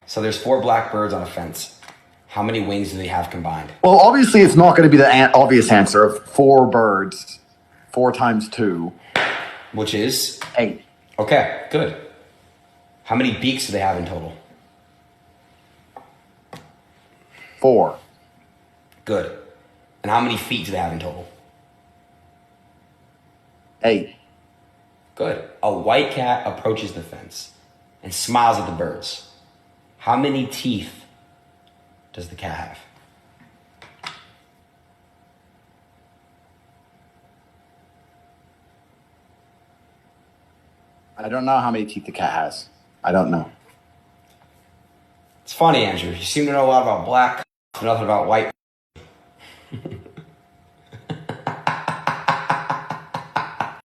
So there's 4 black birds on a fence. How many wings do they have combined? Well, obviously, it's not going to be the obvious answer of 4 birds. 4 times 2. Which is? 8. Okay, good. How many beaks do they have in total? 4. Good. And how many feet do they have in total? 8. Good. A white cat approaches the fence and smiles at the birds. How many teeth does the cat have? I don't know how many teeth the cat has. I don't know. It's funny, Andrew. You seem to know a lot about black, nothing about white.